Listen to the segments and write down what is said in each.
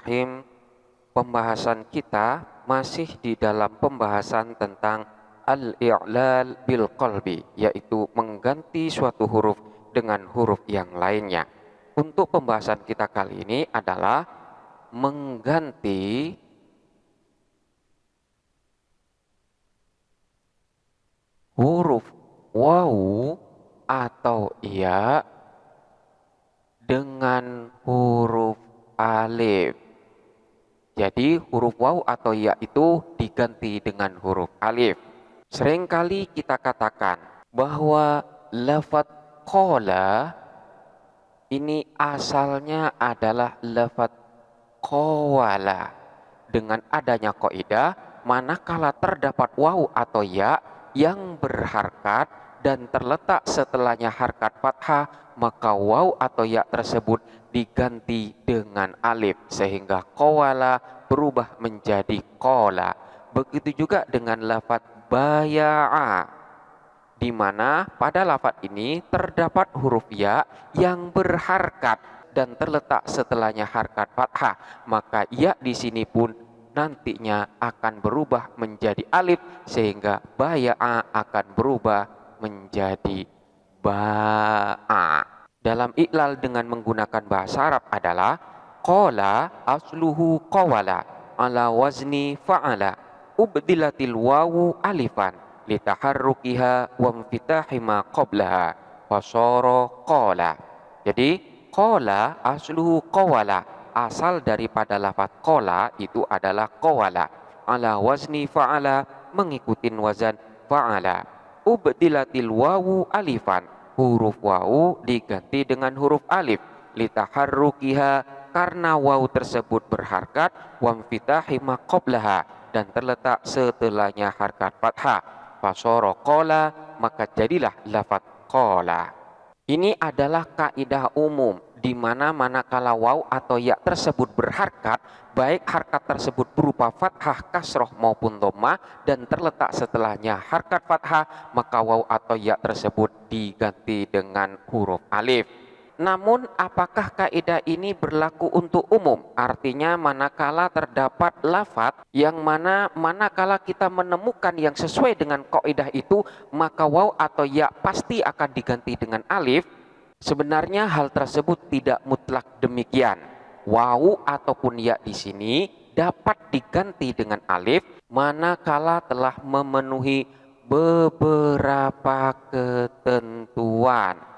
Bismillahirrahmanirrahim. Pembahasan kita masih di dalam pembahasan tentang al-i'lal bil qalbi, yaitu mengganti suatu huruf dengan huruf yang lainnya. Untuk pembahasan kita kali ini adalah mengganti huruf wawu atau ya dengan huruf alif. Jadi huruf waw atau ya itu diganti dengan huruf alif. Seringkali kita katakan bahwa lafadz qala ini asalnya adalah lafadz qawala. Dengan adanya kaidah, manakala terdapat waw atau ya yang berharkat dan terletak setelahnya harkat fathah, maka waw atau ya tersebut diganti dengan alif sehingga qawala berubah menjadi qala. Begitu juga dengan lafadz baya'a, di mana pada lafadz ini terdapat huruf ya yang berharkat dan terletak setelahnya harkat fathah, maka ya di sini pun nantinya akan berubah menjadi alif sehingga baya'a akan berubah menjadi ba'a. Dalam iklal dengan menggunakan bahasa Arab adalah qala asluhu qawala ala wazni fa'ala ubdilatil wawu alifan litaharrukiha wa mfitahi ma qablaha fasara qala. Jadi qala asluhu qawala, asal daripada lafaz qala itu adalah qawala, ala wazni fa'ala mengikuti wazan fa'ala, ubdilatil wawu alifan, huruf wawu diganti dengan huruf alif, litaharrukiha karena wawu tersebut berharkat, wamfitahi ma qablaha dan terletak setelahnya harkat fathah, fasara qala maka jadilah lafaz qala. Ini adalah kaidah umum di mana manakala waw atau ya tersebut berharkat, baik harkat tersebut berupa fathah, kasroh maupun dhammah dan terletak setelahnya harkat fathah, maka waw atau ya tersebut diganti dengan huruf alif. Namun apakah kaidah ini berlaku untuk umum? Artinya manakala terdapat lafadz yang manakala kita menemukan yang sesuai dengan kaidah itu, maka waw atau ya pasti akan diganti dengan alif. Sebenarnya hal tersebut tidak mutlak demikian. Waw ataupun ya di sini dapat diganti dengan alif manakala telah memenuhi beberapa ketentuan.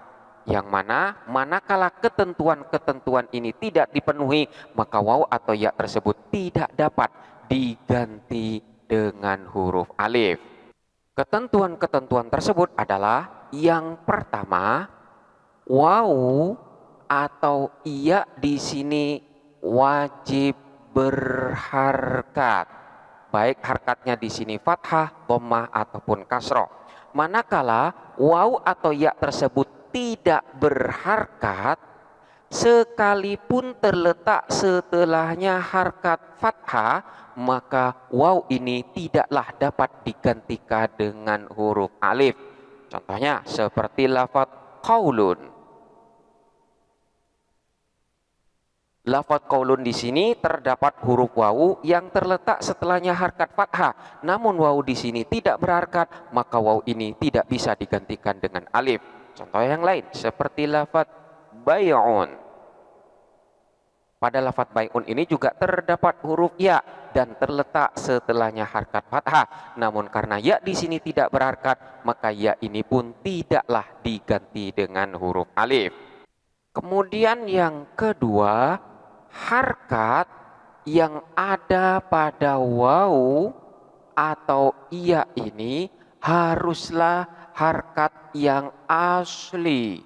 Yang mana manakala ketentuan-ketentuan ini tidak dipenuhi, maka waw atau ya tersebut tidak dapat diganti dengan huruf alif. Ketentuan-ketentuan tersebut adalah yang pertama, waw atau iya di sini wajib berharkat, baik harkatnya di sini fathah, dhammah ataupun kasroh. Manakala waw atau ya tersebut tidak berharkat, sekalipun terletak setelahnya harkat fathah, maka waw ini tidaklah dapat digantikan dengan huruf alif. Contohnya seperti lafadz qaulun. Lafadz qaulun di sini terdapat huruf wawu yang terletak setelahnya harkat fathah, namun wawu di sini tidak berharkat, maka wawu ini tidak bisa digantikan dengan alif. Contoh yang lain seperti lafadz bay'un. Pada lafadz bay'un ini juga terdapat huruf ya dan terletak setelahnya harkat fathah. Namun karena ya di sini tidak berharkat, maka ya ini pun tidaklah diganti dengan huruf alif. Kemudian yang kedua, harkat yang ada pada waw atau iya ini haruslah harkat yang asli.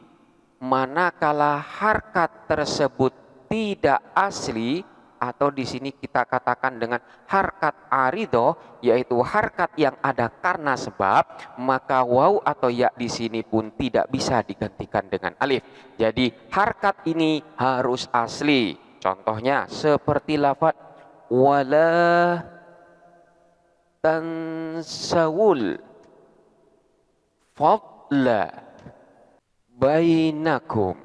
Manakala harkat tersebut tidak asli, atau di sini kita katakan dengan harkat aridoh, yaitu harkat yang ada karena sebab, maka waw atau ya di sini pun tidak bisa digantikan dengan alif. Jadi harkat ini harus asli. Contohnya seperti lafadz wala tansawul fadla bainakum,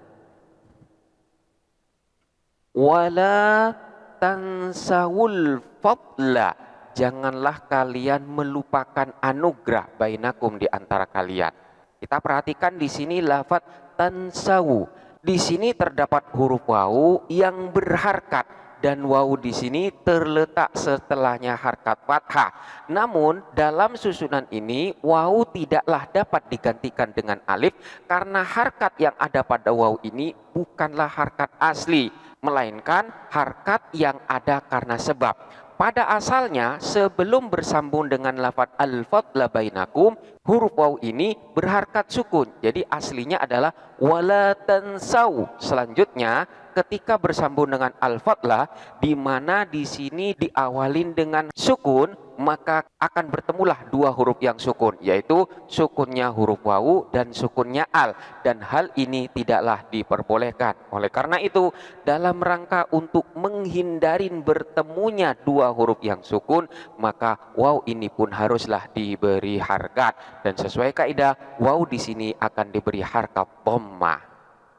wala tansawul fadla, janganlah kalian melupakan anugerah bainakum di antara kalian. Kita perhatikan di sini lafaz tansawu. Di sini terdapat huruf wawu yang berharkat dan wawu di sini terletak setelahnya harkat fathah. Namun dalam susunan ini wawu tidaklah dapat digantikan dengan alif karena harkat yang ada pada wawu ini bukanlah harkat asli, melainkan harkat yang ada karena sebab. Pada asalnya sebelum bersambung dengan lafaz al-fadla bainakum, huruf waw ini berharkat sukun. Jadi aslinya adalah wala tansau. Selanjutnya ketika bersambung dengan al-fadla, di mana di sini diawalin dengan sukun, maka akan bertemulah dua huruf yang sukun, yaitu sukunnya huruf wawu dan sukunnya al, dan hal ini tidaklah diperbolehkan. Oleh karena itu, dalam rangka untuk menghindarin bertemunya dua huruf yang sukun, maka waw ini pun haruslah diberi harkat, dan sesuai kaidah waw di sini akan diberi harkat dhammah,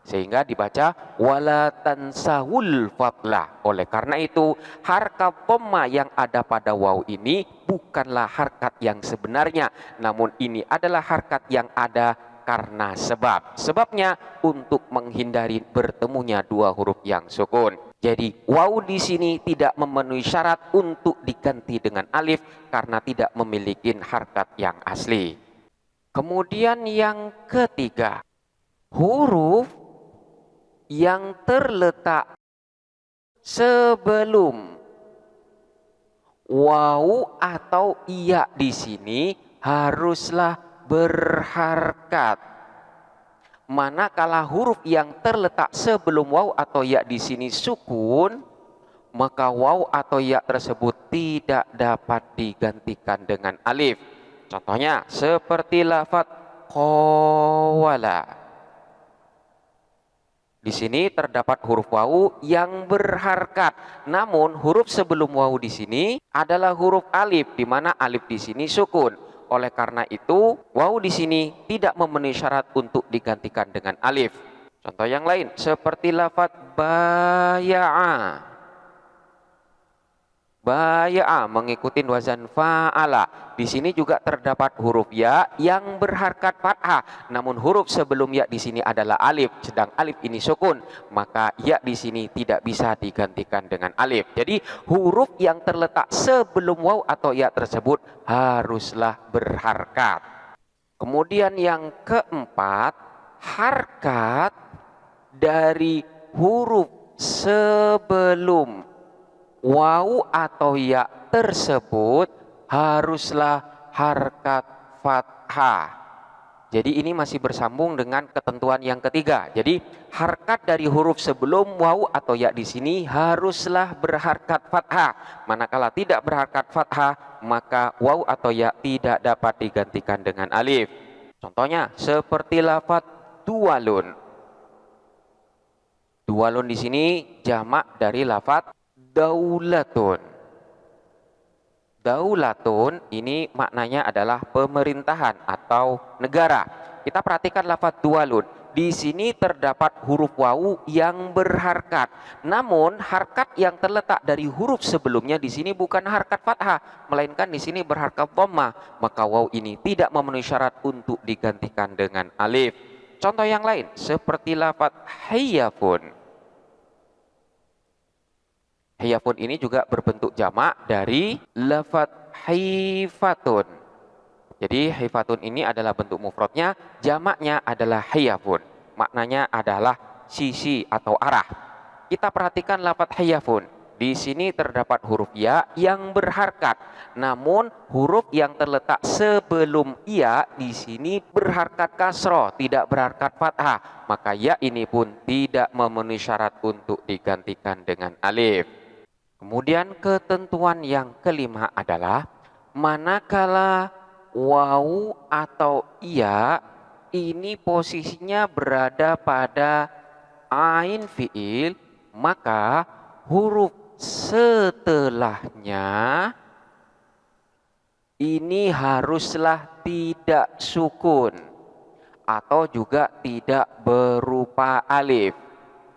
sehingga dibaca wala tansahul fadla. Oleh karena itu harkat dhamma yang ada pada waw ini bukanlah harkat yang sebenarnya, namun ini adalah harkat yang ada karena sebab. Sebabnya untuk menghindari bertemunya dua huruf yang sukun. Jadi waw di sini tidak memenuhi syarat untuk diganti dengan alif karena tidak memiliki harkat yang asli. Kemudian yang ketiga, huruf yang terletak sebelum wawu atau iya di sini haruslah berharkat. Manakala huruf yang terletak sebelum wawu atau ya di sini sukun, maka wawu atau ya tersebut tidak dapat digantikan dengan alif. Contohnya seperti lafaz qawala. Di sini terdapat huruf wawu yang berharkat, namun huruf sebelum wawu di sini adalah huruf alif, di mana alif di sini sukun. Oleh karena itu, wawu di sini tidak memenuhi syarat untuk digantikan dengan alif. Contoh yang lain seperti lafaz baya'a. Baya'a mengikuti wazan fa'ala. Di sini juga terdapat huruf ya yang berharkat fathah, namun huruf sebelum ya di sini adalah alif, sedang alif ini sukun, maka ya di sini tidak bisa digantikan dengan alif. Jadi huruf yang terletak sebelum waw atau ya tersebut haruslah berharkat. Kemudian yang keempat, harkat dari huruf sebelum wawu atau ya tersebut haruslah harkat fathah. Jadi ini masih bersambung dengan ketentuan yang ketiga. Jadi harkat dari huruf sebelum wawu atau ya di sini haruslah berharkat fathah. Manakala tidak berharkat fathah, maka wawu atau ya tidak dapat digantikan dengan alif. Contohnya seperti lafaz dualun. Dualun di sini jamak dari lafaz daulatun. Daulatun ini maknanya adalah pemerintahan atau negara. Kita perhatikan lafaz dualun. Di sini terdapat huruf wawu yang berharkat. Namun harkat yang terletak dari huruf sebelumnya di sini bukan harkat fathah, melainkan di sini berharkat dhamma. Maka wawu ini tidak memenuhi syarat untuk digantikan dengan alif. Contoh yang lain seperti lafaz hayyafun. Hiyafun ini juga berbentuk jamak dari lafaz hifatun. Jadi hifatun ini adalah bentuk mufradnya, jamaknya adalah hiyafun. Maknanya adalah sisi atau arah. Kita perhatikan lafaz hiyafun. Di sini terdapat huruf ya yang berharkat. Namun huruf yang terletak sebelum ya di sini berharkat kasroh, tidak berharkat fathah. Maka ya ini pun tidak memenuhi syarat untuk digantikan dengan alif. Kemudian ketentuan yang kelima adalah manakala wawu atau iya ini posisinya berada pada ain fiil, maka huruf setelahnya ini haruslah tidak sukun atau juga tidak berupa alif.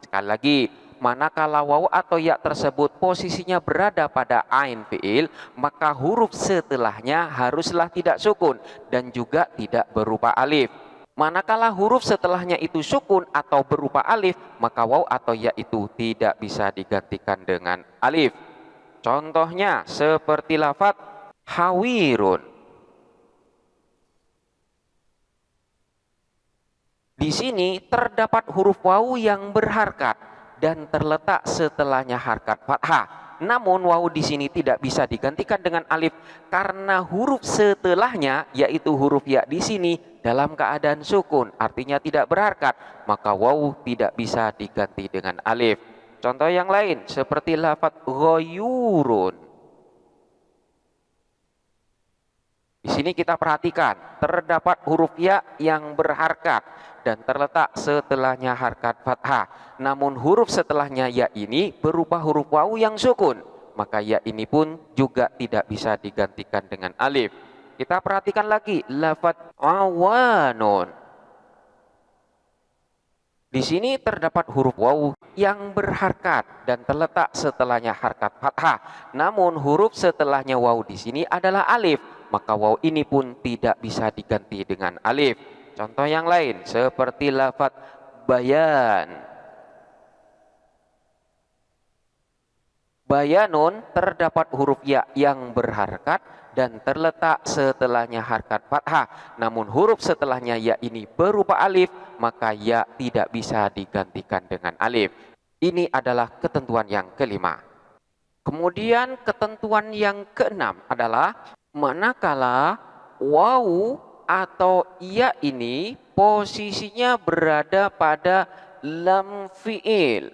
Sekali lagi, manakala waw atau ya tersebut posisinya berada pada ain fi'il, maka huruf setelahnya haruslah tidak sukun dan juga tidak berupa alif. Manakala huruf setelahnya itu sukun atau berupa alif, maka waw atau ya itu tidak bisa digantikan dengan alif. Contohnya seperti lafaz hawirun. Di sini terdapat huruf waw yang berharkat dan terletak setelahnya harkat fathah. Namun waw di sini tidak bisa digantikan dengan alif karena huruf setelahnya yaitu huruf ya di sini dalam keadaan sukun, artinya tidak berharkat, maka waw tidak bisa diganti dengan alif. Contoh yang lain seperti lafaz ghoyurun. Di sini kita perhatikan terdapat huruf ya yang berharkat dan terletak setelahnya harkat fathah. Namun huruf setelahnya ya ini berupa huruf waw yang sukun, maka ya ini pun juga tidak bisa digantikan dengan alif. Kita perhatikan lagi lafaz awanun. Di sini terdapat huruf waw yang berharkat dan terletak setelahnya harkat fathah. Namun huruf setelahnya waw di sini adalah alif, maka waw ini pun tidak bisa diganti dengan alif. Contoh yang lain seperti lafaz bayan. Bayanun terdapat huruf ya yang berharkat dan terletak setelahnya harkat fathah. Namun huruf setelahnya ya ini berupa alif, maka ya tidak bisa digantikan dengan alif. Ini adalah ketentuan yang kelima. Kemudian ketentuan yang keenam adalah manakala waw atau ya ini posisinya berada pada lam fi'il,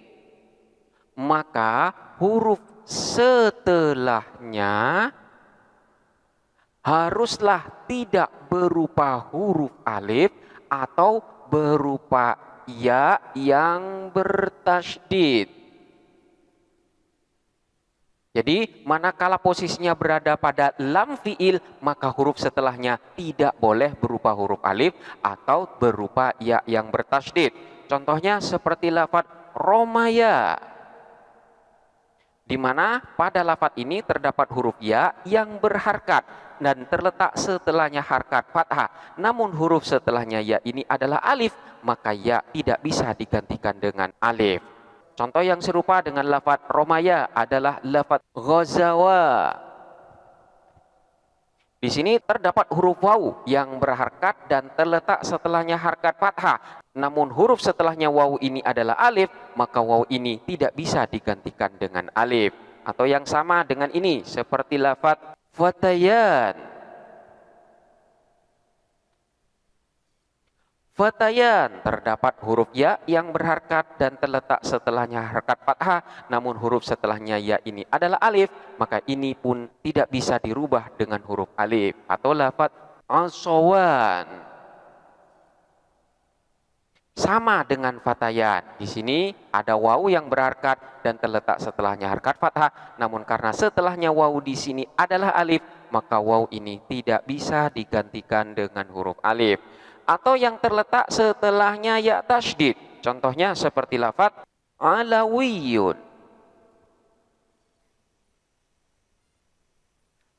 maka huruf setelahnya haruslah tidak berupa huruf alif atau berupa ya yang bertasydid. Jadi manakala posisinya berada pada lam fi'il, maka huruf setelahnya tidak boleh berupa huruf alif atau berupa ya yang bertasydid. Contohnya seperti lafaz romaya, di mana pada lafaz ini terdapat huruf ya yang berharkat dan terletak setelahnya harkat fathah. Namun huruf setelahnya ya ini adalah alif, maka ya tidak bisa digantikan dengan alif. Contoh yang serupa dengan lafaz romaya adalah lafaz ghazawa. Di sini terdapat huruf waw yang berharkat dan terletak setelahnya harkat fathah. Namun huruf setelahnya waw ini adalah alif, maka waw ini tidak bisa digantikan dengan alif. Atau yang sama dengan ini seperti lafaz fatayan. Fatayan terdapat huruf ya yang berharkat dan terletak setelahnya harkat fathah, namun huruf setelahnya ya ini adalah alif, maka ini pun tidak bisa dirubah dengan huruf alif. Atau lafaz asawan. Sama dengan fatayan. Di sini ada waw yang berharkat dan terletak setelahnya harkat fathah, namun karena setelahnya waw di sini adalah alif, maka waw ini tidak bisa digantikan dengan huruf alif. Atau yang terletak setelahnya ya tasydid. Contohnya seperti lafaz alawiyun.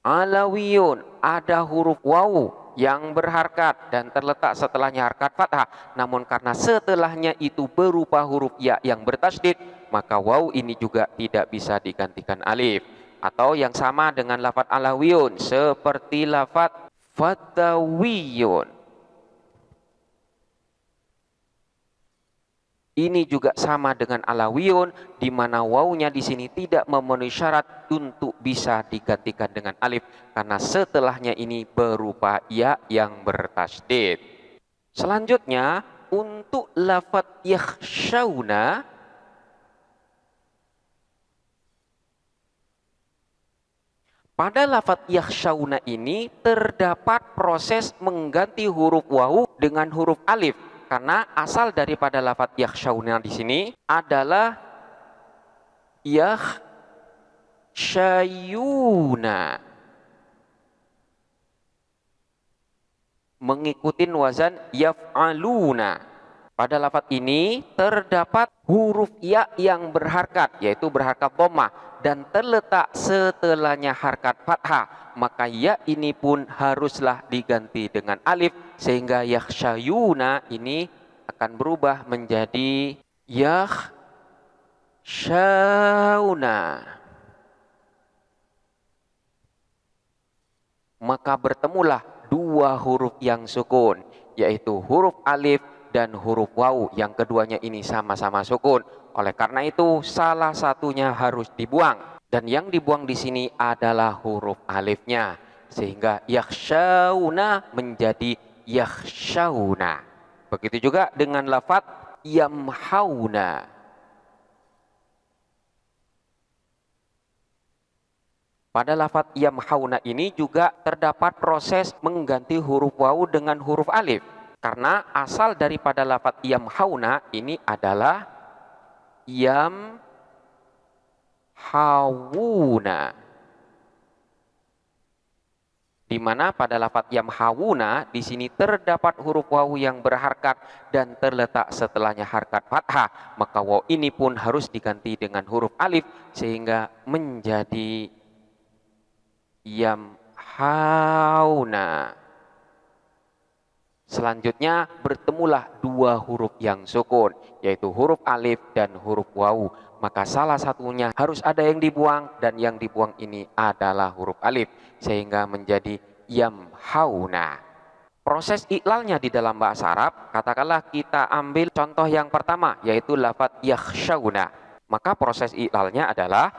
Alawiyun ada huruf waw yang berharkat dan terletak setelahnya harkat fathah. Namun karena setelahnya itu berupa huruf ya yang bertasydid, maka waw ini juga tidak bisa digantikan alif. Atau yang sama dengan lafaz alawiyun seperti lafaz fatawiyun. Ini juga sama dengan alawiyun, di mana wawnya di sini tidak memenuhi syarat untuk bisa digantikan dengan alif karena setelahnya ini berupa ya yang bertasydid. Selanjutnya untuk lafaz yakhshawna, pada lafaz yakhshawna ini terdapat proses mengganti huruf wawu dengan huruf alif. Karena asal daripada lafaz yakhshawna di sini adalah yakhshayuna, mengikuti wazan yaf'aluna. Pada lafaz ini terdapat huruf ya yang berharkat, yaitu berharkat dhammah dan terletak setelahnya harkat fathah. Maka ya ini pun haruslah diganti dengan alif, sehingga yakhshayuna ini akan berubah menjadi yakhshawna. Maka bertemulah dua huruf yang sukun, yaitu huruf alif dan huruf waw, yang keduanya ini sama-sama sukun. Oleh karena itu salah satunya harus dibuang, dan yang dibuang di sini adalah huruf alifnya, sehingga yakhshawna menjadi yakhshawna. Begitu juga dengan lafaz yamhauna. Pada lafaz yamhauna ini juga terdapat proses mengganti huruf waw dengan huruf alif. Karena asal daripada lafaz yamhauna ini adalah yamhawuna, di mana pada lafaz yamhawuna di sini terdapat huruf waw yang berharkat dan terletak setelahnya harkat fathah. Maka waw ini pun harus diganti dengan huruf alif sehingga menjadi yamhauna. Selanjutnya bertemulah dua huruf yang sukun, yaitu huruf alif dan huruf waw. Maka salah satunya harus ada yang dibuang, dan yang dibuang ini adalah huruf alif, sehingga menjadi yamhauna. Proses iklalnya di dalam bahasa Arab, katakanlah kita ambil contoh yang pertama, yaitu lafaz yakhshawna. Maka proses iklalnya adalah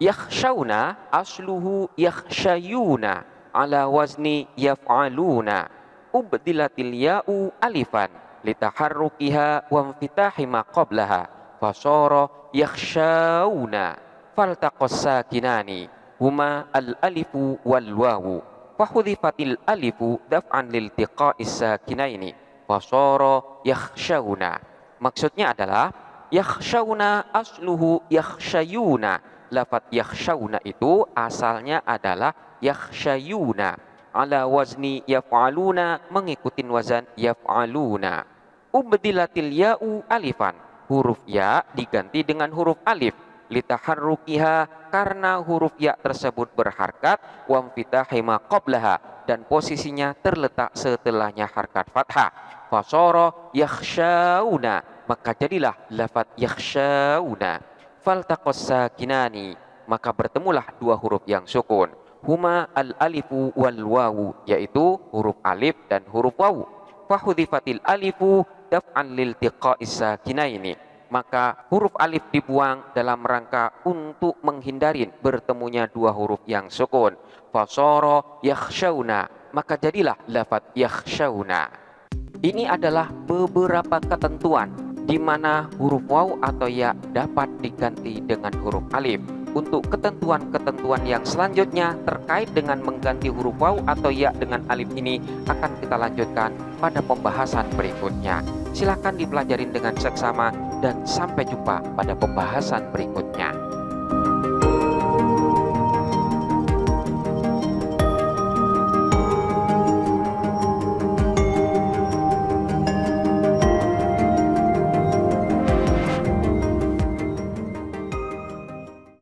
yakhshawna asluhu yakhshayuna ala wazni yaf'aluna. Ubdilatil ya'u alifan litaharrukiha wa infitahi ma qablaha fasara yakhshawna faltaqas sakinani huma al-alifu wal wawu fahudhifatil alifu daf'an liltiqa'is sakinaini fasara yakhshawna. Maksudnya adalah yakhshawna asluhu yakhshayuna. Lafaz yakhshawna itu asalnya adalah yakhshayuna ala wazni yaf'aluna, mengikuti wazan yaf'aluna. Ubdilatil ya'u alifan, huruf ya diganti dengan huruf alif, litaharrukiha, karena huruf ya tersebut berharkat, wa infitahi ma qablaha, dan posisinya terletak setelahnya harkat fathah. Fasara yakhshawna, maka jadilah lafaz yakhshawna. Faltaqas sakinani, maka bertemulah dua huruf yang sukun. Huma al-alifu wal wawu, yaitu huruf alif dan huruf wawu. Fahudhifatil alifu daf'an liltiqa'is sakinaini, maka huruf alif dibuang dalam rangka untuk menghindari bertemunya dua huruf yang sukun. Fasara yakhshawna, maka jadilah lafaz yakhshawna. Ini adalah beberapa ketentuan di mana huruf waw atau ya dapat diganti dengan huruf alif. Untuk ketentuan-ketentuan yang selanjutnya terkait dengan mengganti huruf waw atau ya dengan alif ini akan kita lanjutkan pada pembahasan berikutnya. Silakan dipelajarin dengan seksama dan sampai jumpa pada pembahasan berikutnya.